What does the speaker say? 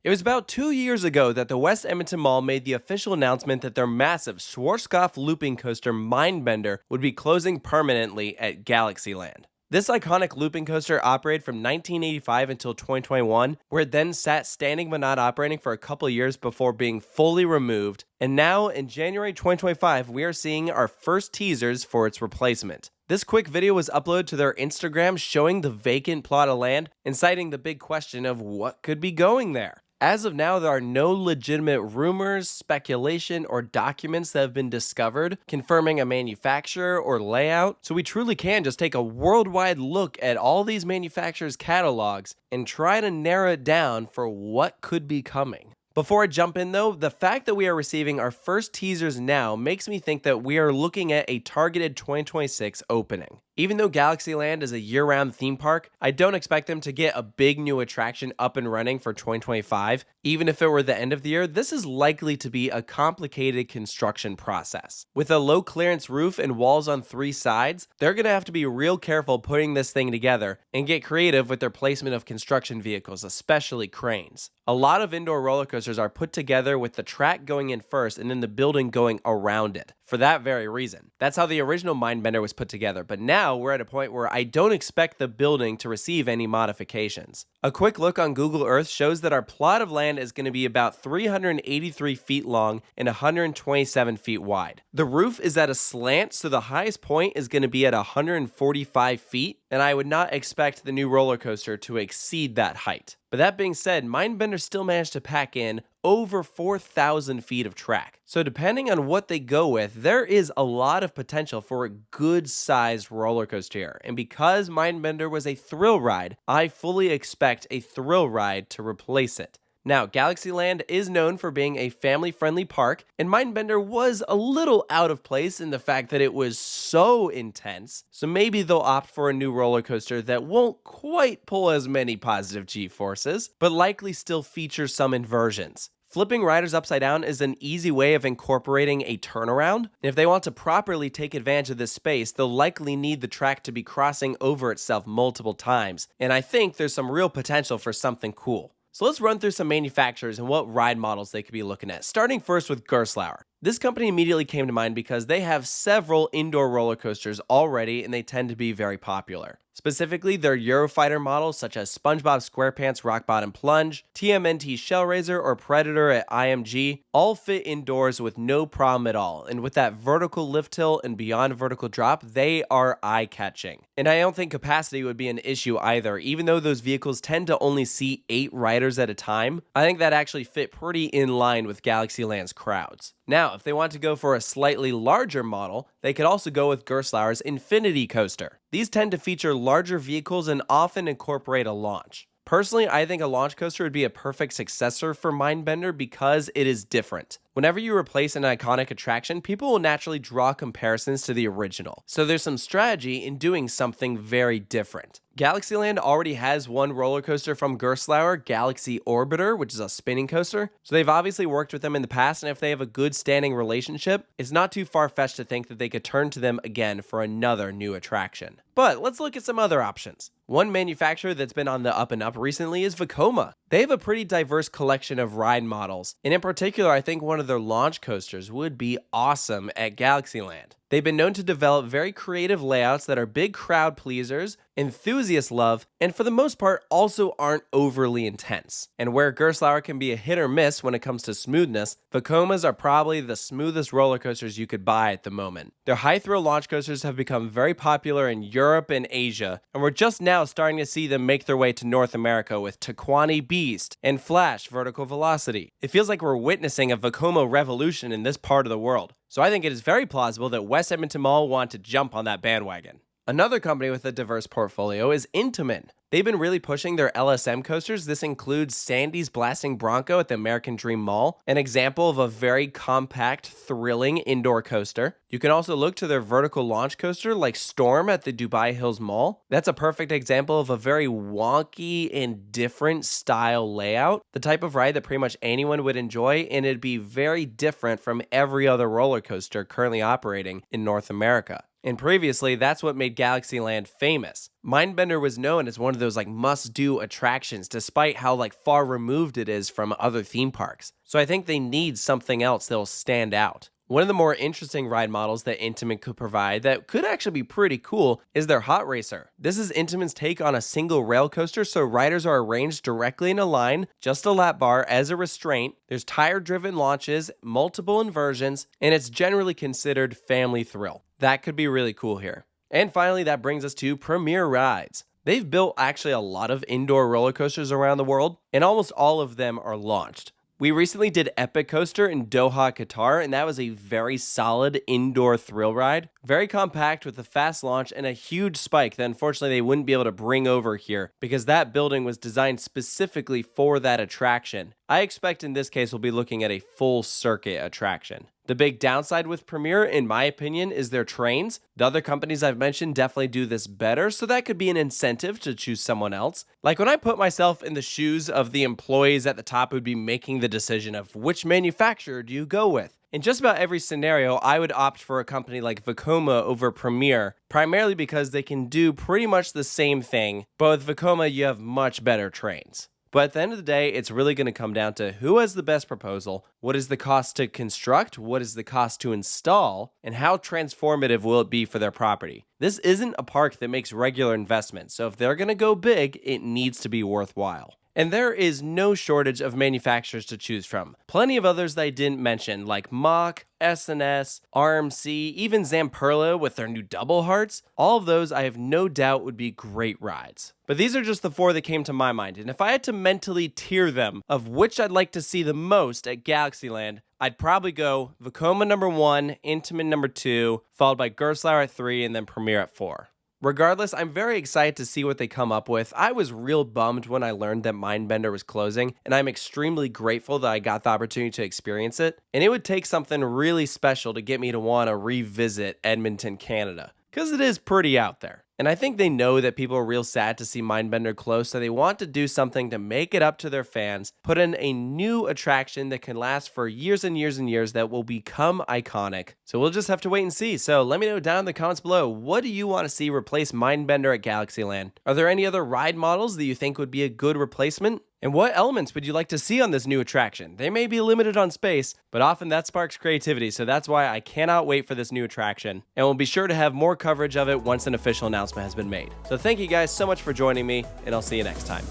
It was about 2 years ago that the West Edmonton Mall made the official announcement that their massive Schwarzkopf looping coaster Mindbender would be closing permanently at Galaxyland. This iconic looping coaster operated from 1985 until 2021, where it then sat standing but not operating for a couple years before being fully removed, and now in January 2025 we are seeing our first teasers for its replacement. This quick video was uploaded to their Instagram showing the vacant plot of land and citing the big question of what could be going there. As of now, there are no legitimate rumors, speculation, or documents that have been discovered confirming a manufacturer or layout, so we truly can just take a worldwide look at all these manufacturers' catalogs and try to narrow it down for what could be coming. Before I jump in though, the fact that we are receiving our first teasers now makes me think that we are looking at a targeted 2026 opening. Even though Galaxyland is a year-round theme park, I don't expect them to get a big new attraction up and running for 2025. Even if it were the end of the year, this is likely to be a complicated construction process. With a low clearance roof and walls on 3 sides, they're going to have to be real careful putting this thing together and get creative with their placement of construction vehicles, especially cranes. A lot of indoor roller coasters are put together with the track going in first and then the building going around it, for that very reason. That's how the original Mindbender was put together, but now we're at a point where I don't expect the building to receive any modifications. A quick look on Google Earth shows that our plot of land is going to be about 383 feet long and 127 feet wide. The roof is at a slant, so the highest point is going to be at 145 feet, and I would not expect the new roller coaster to exceed that height. But that being said, Mindbender still managed to pack in over 4,000 feet of track. So depending on what they go with, there is a lot of potential for a good-sized roller coaster here. And because Mindbender was a thrill ride, I fully expect a thrill ride to replace it. Now, Galaxyland is known for being a family-friendly park, and Mindbender was a little out of place in the fact that it was so intense, so maybe they'll opt for a new roller coaster that won't quite pull as many positive G-forces, but likely still features some inversions. Flipping riders upside down is an easy way of incorporating a turnaround. If they want to properly take advantage of this space, they'll likely need the track to be crossing over itself multiple times, and I think there's some real potential for something cool. So let's run through some manufacturers and what ride models they could be looking at, starting first with Gerstlauer. This company immediately came to mind because they have several indoor roller coasters already and they tend to be very popular. Specifically, their Eurofighter models such as SpongeBob SquarePants Rock Bottom Plunge, TMNT Shellraiser, or Predator at IMG all fit indoors with no problem at all, and with that vertical lift hill and beyond vertical drop, they are eye-catching. And I don't think capacity would be an issue either, even though those vehicles tend to only seat 8 riders at a time. I think that actually fit pretty in line with Galaxyland's crowds. Now, if they want to go for a slightly larger model, they could also go with Gerstlauer's Infinity Coaster. These tend to feature larger vehicles and often incorporate a launch. Personally, I think a launch coaster would be a perfect successor for Mindbender because it is different. Whenever you replace an iconic attraction, people will naturally draw comparisons to the original. So there's some strategy in doing something very different. Galaxyland already has one roller coaster from Gerstlauer, Galaxy Orbiter, which is a spinning coaster. So they've obviously worked with them in the past, and if they have a good standing relationship, it's not too far-fetched to think that they could turn to them again for another new attraction. But let's look at some other options. One manufacturer that's been on the up and up recently is Vomo. They have a pretty diverse collection of ride models, and in particular, I think one of their launch coasters would be awesome at Galaxyland. They've been known to develop very creative layouts that are big crowd pleasers, enthusiasts love, and for the most part also aren't overly intense. And where Gerstlauer can be a hit or miss when it comes to smoothness, Vomo's are probably the smoothest roller coasters you could buy at the moment. Their high thrill launch coasters have become very popular in Europe and Asia, and we're just now starting to see them make their way to North America with Taquani Beast and Flash Vertical Velocity. It feels like we're witnessing a Vomo revolution in this part of the world. So I think it is very plausible that West Edmonton Mall want to jump on that bandwagon. Another company with a diverse portfolio is Intamin. They've been really pushing their LSM coasters. This includes Sandy's Blasting Bronco at the American Dream Mall, an example of a very compact, thrilling indoor coaster. You can also look to their vertical launch coaster like Storm at the Dubai Hills Mall. That's a perfect example of a very wonky and different style layout, the type of ride that pretty much anyone would enjoy, and it'd be very different from every other roller coaster currently operating in North America. And previously, that's what made Galaxyland famous. Mindbender was known as one of those must-do attractions despite how far removed it is from other theme parks. So I think they need something else that'll stand out. One of the more interesting ride models that Intamin could provide that could actually be pretty cool is their Hot Racer. This is Intamin's take on a single rail coaster, so riders are arranged directly in a line, just a lap bar as a restraint. There's tire-driven launches, multiple inversions, and it's generally considered family thrill. That could be really cool here. And finally, that brings us to Premier Rides. They've built actually a lot of indoor roller coasters around the world, and almost all of them are launched. We recently did Epic Coaster in Doha, Qatar, and that was a very solid indoor thrill ride. Very compact with a fast launch and a huge spike that unfortunately they wouldn't be able to bring over here because that building was designed specifically for that attraction. I expect in this case we'll be looking at a full circuit attraction. The big downside with Premier, in my opinion, is their trains. The other companies I've mentioned definitely do this better, so that could be an incentive to choose someone else. Like when I put myself in the shoes of the employees at the top who'd be making the decision of which manufacturer do you go with. In just about every scenario, I would opt for a company like Vomo over Premier, primarily because they can do pretty much the same thing, but with Vomo you have much better trains. But at the end of the day, it's really going to come down to who has the best proposal, what is the cost to construct, what is the cost to install, and how transformative will it be for their property. This isn't a park that makes regular investments, so if they're going to go big, it needs to be worthwhile. And there is no shortage of manufacturers to choose from. Plenty of others that I didn't mention, like Mach, S&S, RMC, even Zamperla with their new double hearts. All of those I have no doubt would be great rides. But these are just the four that came to my mind, and if I had to mentally tier them of which I'd like to see the most at Galaxyland, I'd probably go Vekoma number 1, Intamin number 2, followed by Gerstlauer at 3, and then Premier at 4. Regardless, I'm very excited to see what they come up with. I was real bummed when I learned that Mindbender was closing, and I'm extremely grateful that I got the opportunity to experience it. And it would take something really special to get me to want to revisit Edmonton, Canada, because it is pretty out there. And I think they know that people are real sad to see Mindbender close, so they want to do something to make it up to their fans, put in a new attraction that can last for years and years and years that will become iconic. So we'll just have to wait and see. So let me know down in the comments below, what do you want to see replace Mindbender at Galaxyland? Are there any other ride models that you think would be a good replacement? And what elements would you like to see on this new attraction? They may be limited on space, but often that sparks creativity, so that's why I cannot wait for this new attraction. And we'll be sure to have more coverage of it once an official announcement has been made. So thank you guys so much for joining me, and I'll see you next time.